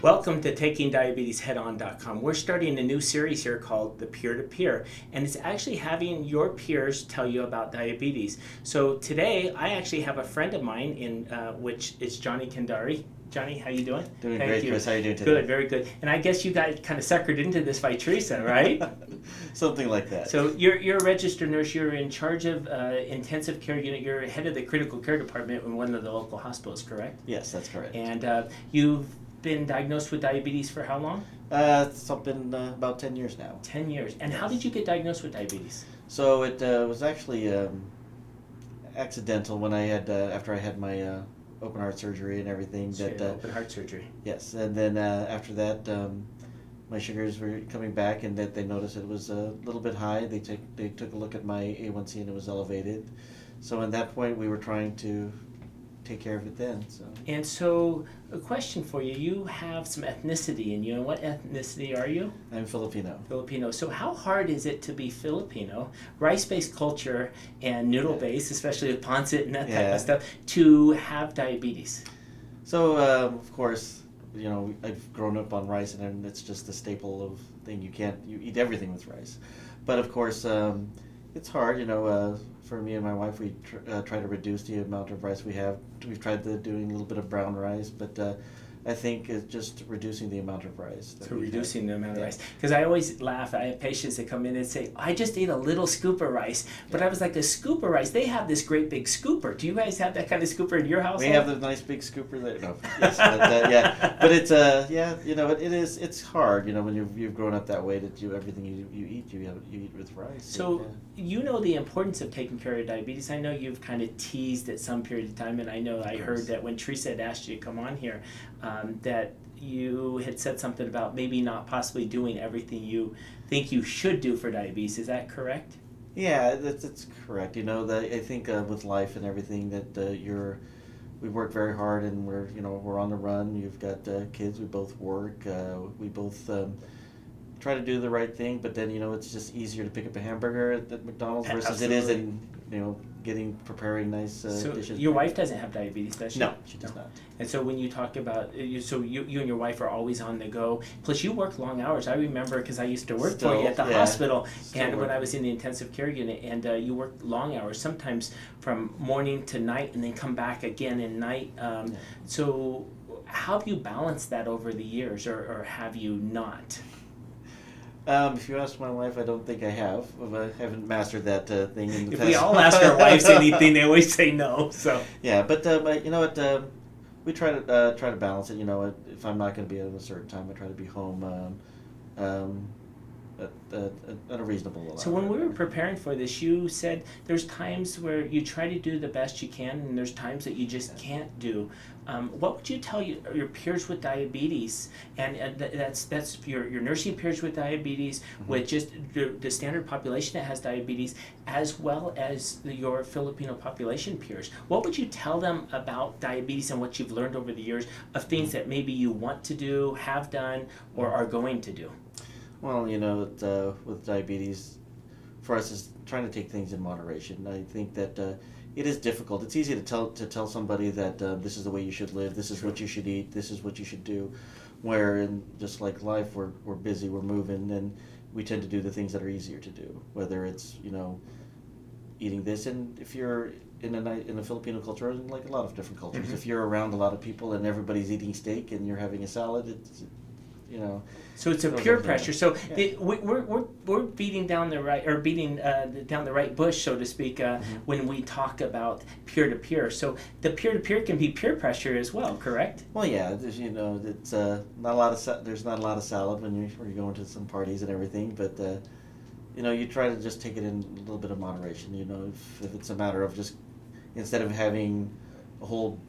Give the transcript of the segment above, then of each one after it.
Welcome to Takingdiabetesheadon.com. We're starting a new series here called the Peer-to-Peer, and it's actually having your peers tell you about diabetes. So today, I actually have a friend of mine, which is Jonny Candari. Johnny, how you doing? Doing Thank great, you. Chris. How are you doing today? Good, very good. And I guess you got kind of suckered into this by Teresa, right? Something like that. So you're a registered nurse. You're in charge of intensive care unit. You're head of the critical care department in one of the local hospitals, correct? Yes, that's correct. And you've been diagnosed with diabetes for how long? It's been about 10 years now. 10 years. And how did you get diagnosed with diabetes? So it was actually accidental when I had after I had my open heart surgery and everything. So open heart surgery. Yes, and then after that, my sugars were coming back, and that they noticed it was a little bit high. They took a look at my A1C, and it was elevated. So at that point, we were trying to take care of it then. And so, a question for you: you have some ethnicity in you, and what ethnicity are you? I'm Filipino. Filipino. So how hard is it to be Filipino, rice-based culture and noodle-based, especially with pancit and that type of stuff, to have diabetes? So of course, you know, I've grown up on rice, and it's just a staple of thing. You eat everything with rice, but of course it's hard. You know, for me and my wife, we try to reduce the amount of rice we have. We've tried doing a little bit of brown rice, but I think it's just reducing the amount of rice. So reducing the amount of rice. Because I always laugh. I have patients that come in and say, I just ate a little scoop of rice. But I was like, a scoop of rice, they have this great big scooper. Do you guys have that kind of scooper in your house? We have the nice big scooper there. No. Yes, but it's you know, it's hard, you know, when you've grown up that way, that everything you eat, you eat with rice. So you know the importance of taking care of diabetes. I know you've kind of teased at some period of time, and I know I heard that when Teresa had asked you to come on here, that you had said something about maybe not possibly doing everything you think you should do for diabetes. Is that correct? Yeah, that's correct. You know, I think with life and everything that we work very hard, and we're on the run. You've got kids. We both work. We both try to do the right thing, but then it's just easier to pick up a hamburger at McDonald's versus it is in preparing nice dishes. Your wife doesn't have diabetes, does she? No, she does not. And so when you talk about you and your wife are always on the go. Plus you work long hours. I remember because I used to work for you at the hospital, and when I was in the intensive care unit, and you worked long hours, sometimes from morning to night, and then come back again at night. So how have you balanced that over the years, or have you not? If you ask my wife, I don't think I have. I haven't mastered that thing in the past. If we all ask our wives anything, they always say no. So yeah, but you know what? We try to balance it. You know, if I'm not going to be at a certain time, I try to be home at a reasonable level. So when we were preparing for this, you said there's times where you try to do the best you can, and there's times that you just can't do. What would you tell your peers with diabetes, and that's your nursing peers with diabetes, with just the standard population that has diabetes, as well as your Filipino population peers? What would you tell them about diabetes and what you've learned over the years of things that maybe you want to do, have done, or are going to do? Well, with diabetes, for us, is trying to take things in moderation. I think that it is difficult. It's easy to tell somebody that this is the way you should live, this is what you should eat, this is what you should do. Where in just like life, we're busy, we're moving, and we tend to do the things that are easier to do. Whether it's eating this, and if you're in a Filipino culture, like a lot of different cultures, if you're around a lot of people and everybody's eating steak and you're having a salad, it's. So it's a peer pressure. So we're beating down the right bush, so to speak, when we talk about peer to peer. So the peer to peer can be peer pressure as well, correct? Well, yeah. It's not a lot of there's not a lot of salad when you're going to some parties and everything, but you try to just take it in a little bit of moderation. If it's a matter of just instead of having a whole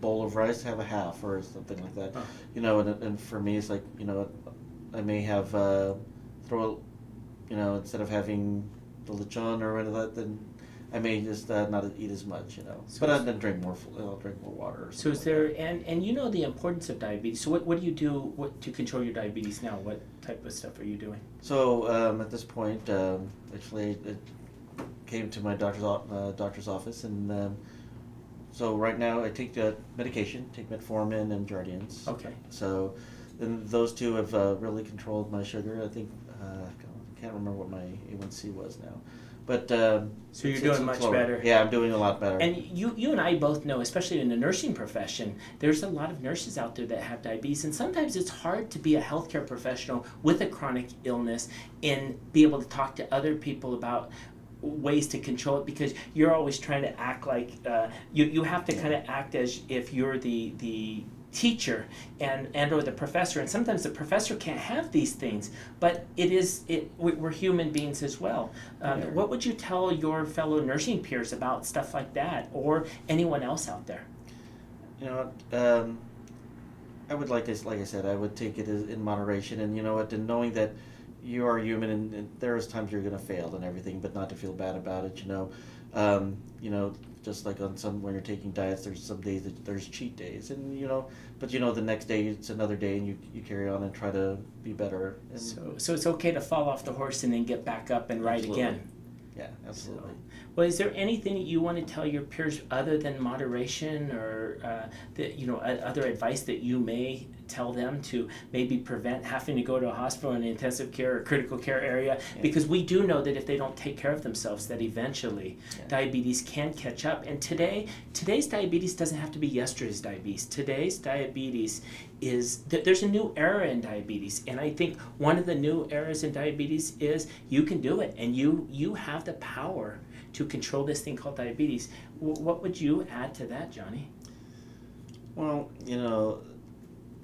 bowl of rice, have a half or something like that. And for me, it's like I may have instead of having the lechon or whatever that, then I may just not eat as much. So but I'll drink more. I'll drink more water. So is there and the importance of diabetes. So what do you do to control your diabetes now? What type of stuff are you doing? So at this point, actually, I came to my doctor's office and. So right now I take medication, take metformin and Jardians. Okay. So, and those two have really controlled my sugar. I think I can't remember what my A1C was now, but So you're doing much lower. better. Yeah, I'm doing a lot better. And you and I both know, especially in the nursing profession, there's a lot of nurses out there that have diabetes, and sometimes it's hard to be a healthcare professional with a chronic illness and be able to talk to other people about ways to control it, because you're always trying to act like you have to kind of act as if you're the teacher and or the professor, and sometimes the professor can't have these things, but we're human beings as well. What would you tell your fellow nursing peers about stuff like that, or anyone else out there? You know, I would like I said, I would take it in moderation, and you know what, and knowing that you are human, and there's times you're gonna fail and everything, but not to feel bad about it. You know, just like on some when you're taking diets, there's some days that there's cheat days, and but the next day it's another day, and you carry on and try to be better. And So it's okay to fall off the horse and then get back up and ride absolutely. again. Yeah, absolutely. Well, is there anything that you want to tell your peers other than moderation, or other advice that you may tell them to maybe prevent having to go to a hospital in an intensive care or critical care area? Yeah. Because we do know that if they don't take care of themselves, that eventually diabetes can catch up. And today's diabetes doesn't have to be yesterday's diabetes. Today's diabetes there's a new era in diabetes, and I think one of the new eras in diabetes is you can do it, and you have the power to control this thing called diabetes. What would you add to that, Jonny? Well,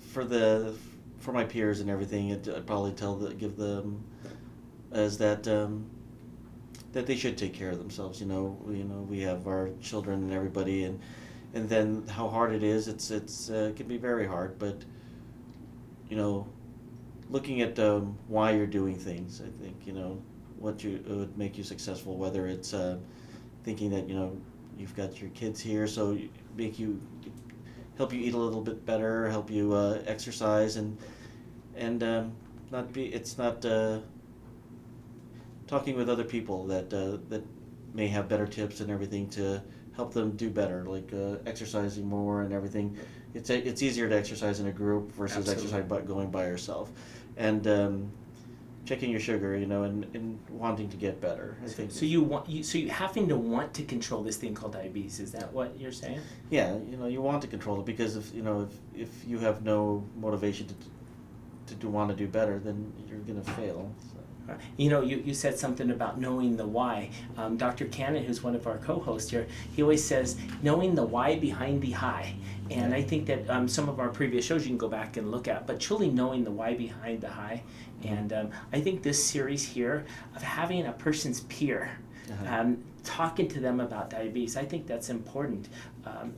for my peers and everything, I'd probably give them as that they should take care of themselves. We have our children and everybody, and then how hard it is. It can be very hard, but looking at why you're doing things, I think what would make you successful. Whether it's thinking that you've got your kids here, so help you eat a little bit better, help you exercise, and not talking with other people that may have better tips and everything to help them do better, like exercising more and everything. It's easier to exercise in a group versus Absolutely. exercise going by yourself, and checking your sugar, and wanting to get better. I think. So you having to want to control this thing called diabetes. Is that what you're saying? Yeah, you want to control it, because if you have no motivation to want to do better, then you're gonna fail. So. You said something about knowing the why. Dr. Cannon, who's one of our co-hosts here, he always says knowing the why behind the high. And I think that some of our previous shows you can go back and look at, but truly knowing the why behind the high. And I think this series here of having a person's peer, talking to them about diabetes, I think that's important.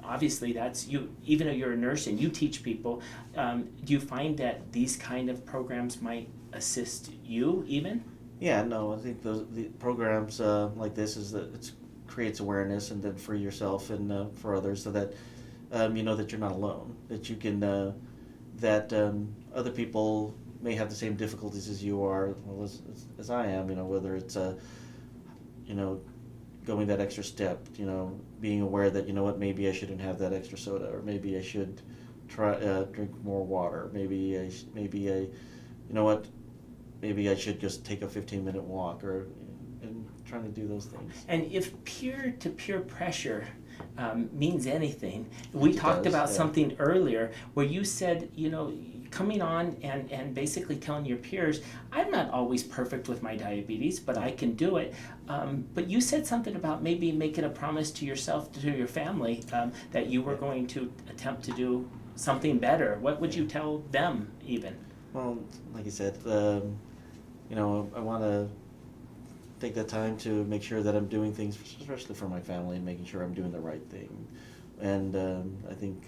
Obviously, that's you. Even though you're a nurse and you teach people, do you find that these kind of programs might assist you even? Yeah, no, I think the programs like this creates awareness, and then for yourself and for others, so that that you're not alone, that you can that other people may have the same difficulties as you are, well, as I am. Whether it's going that extra step, being aware that maybe I shouldn't have that extra soda, or maybe I should try drink more water. Maybe maybe I should just take a 15-minute walk, and trying to do those things. And if peer-to-peer pressure means anything, we talked about something earlier where you said, coming on and basically telling your peers, I'm not always perfect with my diabetes, but I can do it. But you said something about maybe making a promise to yourself, to your family, that you were going to attempt to do something better. What would you tell them even? Well, like you said, I want to take that time to make sure that I'm doing things, especially for my family, and making sure I'm doing the right thing. And I think,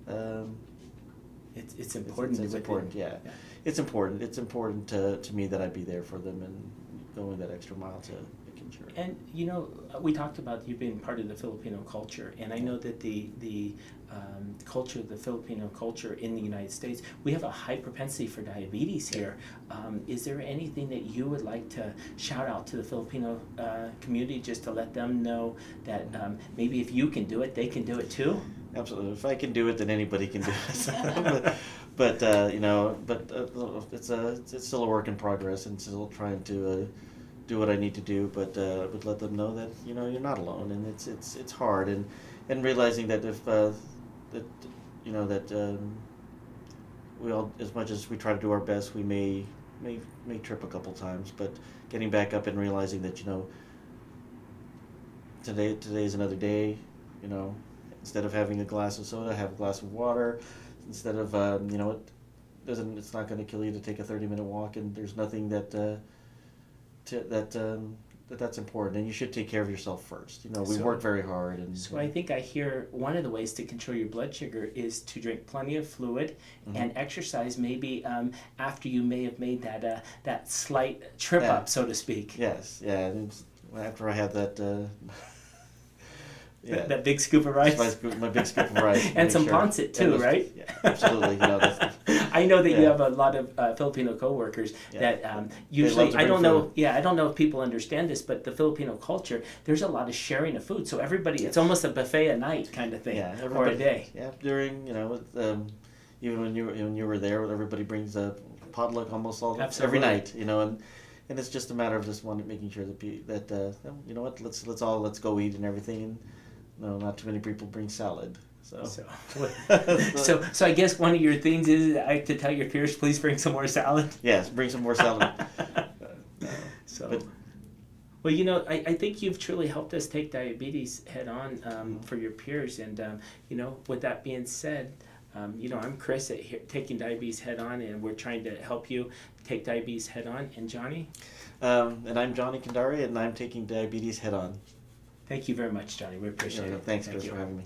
that it's important. It's important, yeah. It's important. It's important to me that I be there for them and going that extra mile to Sure. And we talked about you being part of the Filipino culture, and I know that the culture, the Filipino culture in the United States, we have a high propensity for diabetes here. Is there anything that you would like to shout out to the Filipino community, just to let them know that maybe if you can do it, they can do it too? Absolutely. If I can do it, then anybody can do it. but it's still a work in progress, and still trying to do what I need to do. But let them know that you're not alone, and it's hard, and realizing that if we all, as much as we try to do our best, we may trip a couple times, but getting back up and realizing that today is another day. Instead of having a glass of soda, have a glass of water. Instead of it's not going to kill you to take a 30-minute walk, and there's nothing that's important, and you should take care of yourself first. We work very hard, and so I think I hear one of the ways to control your blood sugar is to drink plenty of fluid and exercise. Maybe after you may have made that slight trip up, so to speak. Yes, yeah. And after I had that. Yeah. That big scoop of rice. My big scoop of rice. And some pancit too, right? Yeah, absolutely. I know that you have a lot of Filipino coworkers that usually I don't know if people understand this, but the Filipino culture, there's a lot of sharing of food. So everybody, it's almost a buffet a night kind of thing, or a day. Yeah, during even when you were there, everybody brings a potluck almost every night. And it's just a matter of just making sure that let's go eat and everything. And, not too many people bring salad. So I guess one of your things is to tell your peers, please bring some more salad. Yes, bring some more salad. I think you've truly helped us take diabetes head on for your peers. And, with that being said, I'm Chris at Taking Diabetes Head On, and we're trying to help you take diabetes head on. And Jonny? And I'm Jonny Candari, and I'm taking diabetes head on. Thank you very much, Jonny. We appreciate it. Thanks, Chris, for having me.